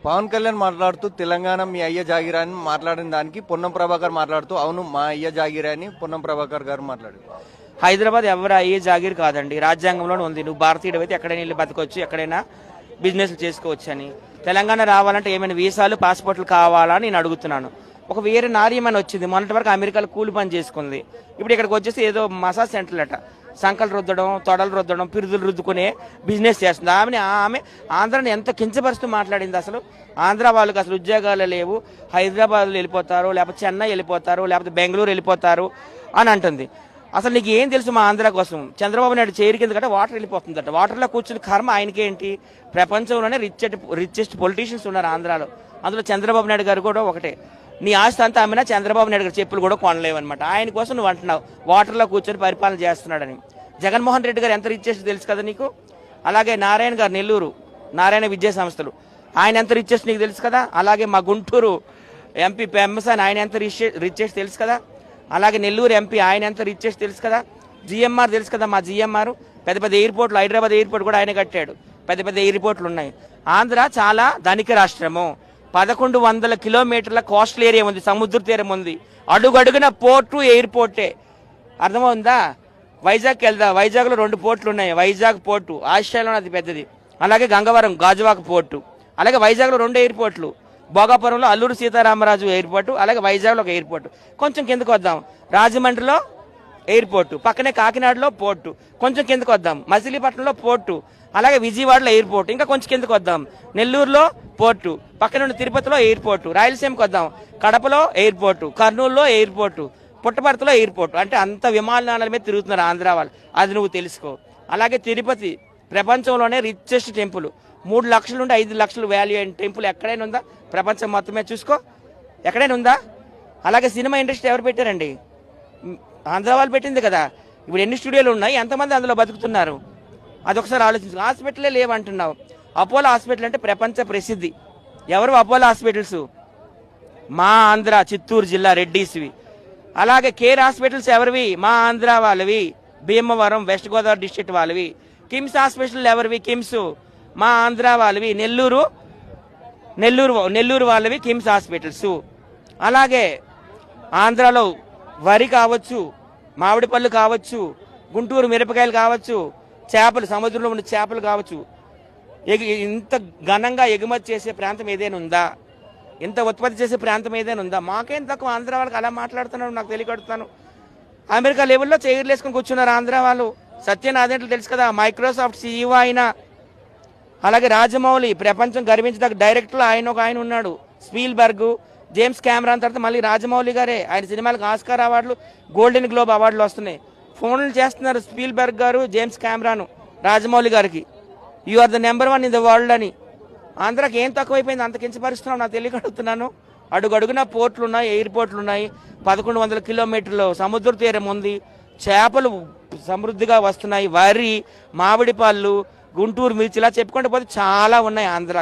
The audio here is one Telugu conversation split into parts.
పవన్ కళ్యాణ్ మాట్లాడుతూ తెలంగాణ మీ అయ్య జాగిరా అని మాట్లాడిన దానికి పొన్నం ప్రభాకర్ మాట్లాడుతూ అవును మా అయ్య జాగిరా అని పొన్నం ప్రభాకర్ గారు మాట్లాడారు. హైదరాబాద్ ఎవరు అయ్యే జాగీర్ కాదండి, రాజ్యాంగంలోనే ఉంది. నువ్వు భారతీయుడు అయితే ఎక్కడైనా వెళ్ళి బతకొచ్చు, ఎక్కడైనా బిజినెస్లు చేసుకోవచ్చు అని. తెలంగాణ రావాలంటే ఏమైనా వీసాలు పాస్పోర్ట్లు కావాలా అని నేను అడుగుతున్నాను. ఒక వేరే నార్యమని వచ్చింది, మొన్నటి వరకు అమెరికాలో కూలి పని చేసుకుంది, ఇప్పుడు ఇక్కడికి వచ్చేసి ఏదో మసాజ్ సెంటర్లట సంకలు రుద్దడం, తొడలు రుద్దడం, పిరుదులు రుద్దుకునే బిజినెస్ చేస్తుంది. ఆమె ఆంధ్రాని ఎంత కించపరుస్తూ మాట్లాడింది. అసలు ఆంధ్ర వాళ్ళకి అసలు ఉద్యోగాలు లేవు, హైదరాబాద్లో వెళ్ళిపోతారు, లేకపోతే చెన్నై వెళ్ళిపోతారు, లేకపోతే బెంగళూరు వెళ్ళిపోతారు అని అంటుంది. అసలు నీకు ఏం తెలుసు మా ఆంధ్ర కోసం? చంద్రబాబు నాయుడు చేరి కింద కంటే వాటర్ వెళ్ళిపోతుందట. వాటర్లో కూర్చుని కర్మ ఆయనకేంటి? ప్రపంచంలోనే రిచెస్ట్ పొలిటీషియన్స్ ఉన్నారు ఆంధ్రాలో, అందులో చంద్రబాబు నాయుడు గారు కూడా ఒకటే. నీ ఆస్తి అంతా అమ్మినా చంద్రబాబు నాయుడు గారు చెప్పులు కూడా కొనలేవన్నమాట. ఆయన కోసం నువ్వు అంటున్నావు వాటర్లో కూర్చొని పరిపాలన చేస్తున్నాడని. జగన్మోహన్ రెడ్డి గారు ఎంత రిచెస్ట్ తెలుసు కదా నీకు. అలాగే నారాయణ గారు నెల్లూరు నారాయణ విద్యా సంస్థలు, ఆయన ఎంత రిచెస్ట్ నీకు తెలుసు కదా. అలాగే మా గుంటూరు ఎంపీ పెమ్మసాని, ఆయన ఎంత రిచెస్ట్ తెలుసు కదా. అలాగే నెల్లూరు ఎంపీ ఆయన ఎంత రిచెస్ట్ తెలుసు కదా. జిఎంఆర్ తెలుసు కదా, మా జిఎంఆర్ పెద్ద పెద్ద ఎయిర్పోర్ట్లు, హైదరాబాద్ ఎయిర్పోర్ట్ కూడా ఆయన కట్టాడు, పెద్ద పెద్ద ఎయిర్పోర్ట్లు ఉన్నాయి. ఆంధ్ర చాలా ధనిక రాష్ట్రము, 1100 కిలోమీటర్ల కోస్టల్ ఏరియా ఉంది, సముద్ర తీరం ఉంది, అడుగడుగున పోర్టు ఎయిర్పోర్టే. అర్థమవుందా? వైజాగ్కి వెళ్దా, వైజాగ్లో 2 పోర్టులు ఉన్నాయి. వైజాగ్ పోర్టు ఆసియాలోనే అతి పెద్దది. అలాగే గంగవరం గాజువాక పోర్టు, అలాగే వైజాగ్లో 2 ఎయిర్పోర్ట్లు, భోగాపురంలో అల్లూరు సీతారామరాజు ఎయిర్పోర్టు, అలాగే వైజాగ్లో ఒక ఎయిర్పోర్టు. కొంచెం కిందకు వద్దాం, రాజమండ్రిలో ఎయిర్పోర్టు, పక్కనే కాకినాడలో పోర్టు. కొంచెం కిందకు వద్దాం, మచిలీపట్నంలో పోర్టు, అలాగే విజయవాడలో ఎయిర్పోర్ట్. ఇంకా కొంచెం కిందకు వద్దాం, నెల్లూరులో పోర్టు, పక్కన ఉన్న తిరుపతిలో ఎయిర్పోర్టు. రాయలసీమకు వద్దాం, కడపలో ఎయిర్పోర్టు, కర్నూలులో ఎయిర్పోర్టు, పుట్టపర్తిలో ఎయిర్పోర్టు. అంటే అంత విమానాల మీద తిరుగుతున్నారు ఆంధ్ర వాళ్ళు, అది నువ్వు తెలుసుకో. అలాగే తిరుపతి ప్రపంచంలోనే రిచెస్ట్ టెంపుల్, 3 లక్షల నుండి 5 లక్షలు వాల్యూ అయిన టెంపుల్ ఎక్కడైనా ఉందా? ప్రపంచం మొత్తమే చూసుకో, ఎక్కడైనా ఉందా? అలాగే సినిమా ఇండస్ట్రీ ఎవరు పెట్టారండి? ఆంధ్ర వాళ్ళు పెట్టింది కదా. ఇప్పుడు ఎన్ని స్టూడియోలు ఉన్నాయి, ఎంతమంది అందులో బతుకుతున్నారు? అదొకసారి ఆలోచించు. హాస్పిటలే లేవంటున్నావు. అపోలో హాస్పిటల్ అంటే ప్రపంచ ప్రసిద్ధి. ఎవరు అపోలో హాస్పిటల్స్? మా ఆంధ్ర చిత్తూరు జిల్లా రెడ్డీస్వి. అలాగే కేర్ హాస్పిటల్స్ ఎవరివి? మా ఆంధ్ర వాళ్ళవి, భీమవరం వెస్ట్ గోదావరి డిస్ట్రిక్ట్ వాళ్ళవి. కిమ్స్ హాస్పిటల్ ఎవరివి? కిమ్స్ మా ఆంధ్ర వాళ్ళవి. నెల్లూరు వాళ్ళవి కిమ్స్ హాస్పిటల్స్. అలాగే ఆంధ్రాలో వరి కావచ్చు, మామిడి పళ్ళు కావచ్చు, గుంటూరు మిరపకాయలు కావచ్చు, చేపలు, సముద్రంలో ఉండే చేపలు కావచ్చు. ఇంత ఘనంగా ఎగుమతి చేసే ప్రాంతం ఏదైనా ఉందా? ఇంత ఉత్పత్తి చేసే ప్రాంతం ఏదైనా ఉందా? మాకేం తక్కువ ఆంధ్ర వాళ్ళకి అలా మాట్లాడుతున్నాడు, నాకు తెలియకడుతున్నాను. అమెరికా లెవెల్లో చైర్లు వేసుకొని కూర్చున్నారు ఆంధ్ర వాళ్ళు. సత్యనారాయణ తెలుసు కదా, మైక్రోసాఫ్ట్ సీఈఓ ఆయన. అలాగే రాజమౌళి ప్రపంచం గర్వించదగ్గ డైరెక్టర్లు ఆయన ఉన్నాడు. స్పీల్బర్గ్, జేమ్స్ కెమెరాన్ తర్వాత మళ్ళీ రాజమౌళి గారే. ఆయన సినిమాలకు ఆస్కార్ అవార్డులు, గోల్డెన్ గ్లోబ్ అవార్డులు వస్తున్నాయి. ఫోన్లు చేస్తున్నారు స్పీల్బర్గ్ గారు, జేమ్స్ కెమెరాను రాజమౌళి గారికి, you are the number 1 in the world అని. ఆంధ్రాకి ఏం తక్కువైపోయింది అంత కించపరుస్తున్నావు? నాకు తెలియకడుగుతున్నాను. అడుగడుగున పోర్టులు ఉన్నాయి, ఎయిర్పోర్ట్లు ఉన్నాయి, 1100 కిలోమీటర్లు సముద్ర తీరం ఉంది, చేపలు సమృద్ధిగా వస్తున్నాయి, వరి, మామిడి పళ్ళు, గుంటూరు మిర్చి, ఇలా చెప్పుకుంటూ పోతే చాలా ఉన్నాయి ఆంధ్ర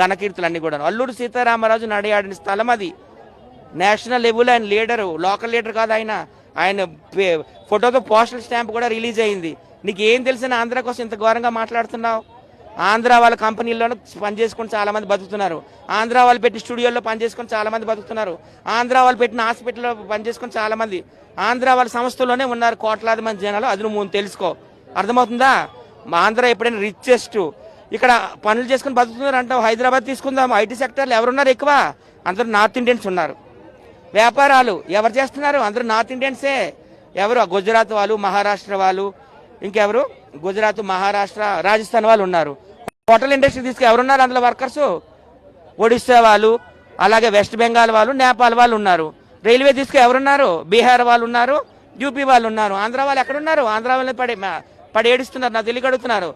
ఘనకీర్తులు అన్ని కూడా. అల్లూరు సీతారామరాజు నడియాడిన స్థలం అది. నేషనల్ లెవెల్ ఆయన లీడరు, లోకల్ లీడర్ కాదు ఆయన. ఆయన ఫోటోతో పోస్టల్ స్టాంప్ కూడా రిలీజ్ అయింది. నీకు ఏం తెలిసిన ఆంధ్ర కోసం ఇంత ఘోరంగా మాట్లాడుతున్నావు? ఆంధ్ర వాళ్ళ కంపెనీల్లోనే పనిచేసుకొని చాలా మంది బతుకుతున్నారు, ఆంధ్ర వాళ్ళు పెట్టిన స్టూడియోల్లో పనిచేసుకొని చాలా మంది బతుకుతున్నారు, ఆంధ్ర వాళ్ళు పెట్టిన హాస్పిటల్లో పనిచేసుకొని చాలా మంది, ఆంధ్ర వాళ్ళ సంస్థల్లోనే ఉన్నారు కోట్లాది మంది జనాలు. అది నువ్వు తెలుసుకో, అర్థమవుతుందా? మా ఆంధ్ర ఎప్పుడైనా రిచెస్ట్, ఇక్కడ పనులు చేసుకుని బతుకుతున్నారు అంటావు. హైదరాబాద్ తీసుకుందాం, ఐటీ సెక్టర్లో ఎవరున్నారు ఎక్కువ? అందరూ నార్త్ ఇండియన్స్ ఉన్నారు. వ్యాపారాలు ఎవరు చేస్తున్నారు? అందరూ నార్త్ ఇండియన్సే. ఎవరు? గుజరాత్ వాళ్ళు, మహారాష్ట్ర వాళ్ళు, ఇంకెవరు? గుజరాత్, మహారాష్ట్ర, రాజస్థాన్ వాళ్ళు ఉన్నారు. హోటల్ ఇండస్ట్రీ తీసుకు ఎవరున్నారు అందులో వర్కర్స్? ఒడిస్సా వాళ్ళు, అలాగే వెస్ట్ బెంగాల్ వాళ్ళు, నేపాల్ వాళ్ళు ఉన్నారు. రైల్వే తీసుకు ఎవరున్నారు? బీహార్ వాళ్ళు ఉన్నారు, యూపీ వాళ్ళు ఉన్నారు. ఆంధ్ర వాళ్ళు ఎక్కడున్నారు? ఆంధ్ర వాళ్ళని పడి ఏడుస్తున్నారు, నాకు తెలియగడుగుతున్నారు.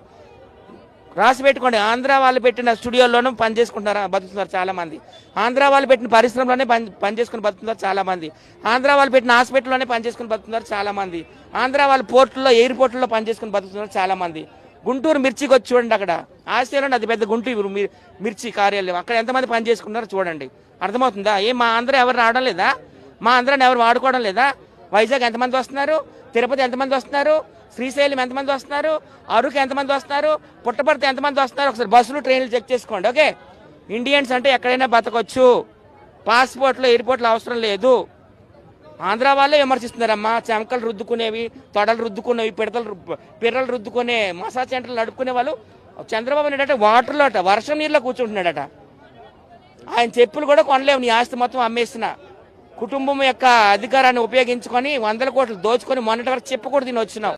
రాసి పెట్టుకోండి. ఆంధ్ర వాళ్ళు పెట్టిన స్టూడియోల్లోనూ పనిచేసుకుంటున్నారు, బతుకుతున్నారు చాలా మంది. ఆంధ్ర వాళ్ళు పెట్టిన పరిశ్రమలోనే పనిచేసుకుని బతుకుతున్నారు చాలా మంది. ఆంధ్ర వాళ్ళు పెట్టిన హాస్పిటల్లోనే పనిచేసుకుని బతుకుతున్నారు చాలా మంది. ఆంధ్ర వాళ్ళ పోర్టుల్లో, ఎయిర్పోర్టుల్లో పనిచేసుకుని బతుకుతున్నారు చాలా మంది. గుంటూరు మిర్చికి వచ్చి చూడండి, అక్కడ ఆసియాలోనే అది పెద్ద గుంటూరు మిర్చి కార్యాలయం, అక్కడ ఎంతమంది పని చేసుకున్నారో చూడండి. అర్థమవుతుందా? మా ఆంధ్ర ఎవరు రావడం లేదా? మా ఆంధ్రాని ఎవరు వాడుకోవడం లేదా? వైజాగ్ ఎంతమంది వస్తున్నారు? తిరుపతి ఎంతమంది వస్తున్నారు? శ్రీశైలం ఎంతమంది వస్తున్నారు? అరకు ఎంతమంది వస్తున్నారు? పుట్టపర్తి ఎంతమంది వస్తున్నారు? ఒకసారి బస్సులు, ట్రైన్లు చెక్ చేసుకోండి. ఓకే, ఇండియన్స్ అంటే ఎక్కడైనా బతకొచ్చు, పాస్పోర్ట్లు ఎయిర్పోర్ట్లు అవసరం లేదు. ఆంధ్ర వాళ్ళే విమర్శిస్తున్నారమ్మా. చెమకలు రుద్దుకునేవి, తొడలు రుద్దుకునేవి, పిర్రలు రుద్దుకునే మసాజ్ సెంటర్లు నడుపుకునే వాళ్ళు చంద్రబాబు నాయుడు వాటర్లో వర్షం నీళ్ళలో కూర్చుంటున్నాడట. ఆయన చెప్పులు కూడా కొనలేవు, నీ ఆస్తి మొత్తం అమ్మేస్తున్నా. కుటుంబం యొక్క అధికారాన్ని ఉపయోగించుకొని 100 కోట్లు దోచుకొని మొన్నటి వరకు చెప్పకూడదు నేను వచ్చినావు.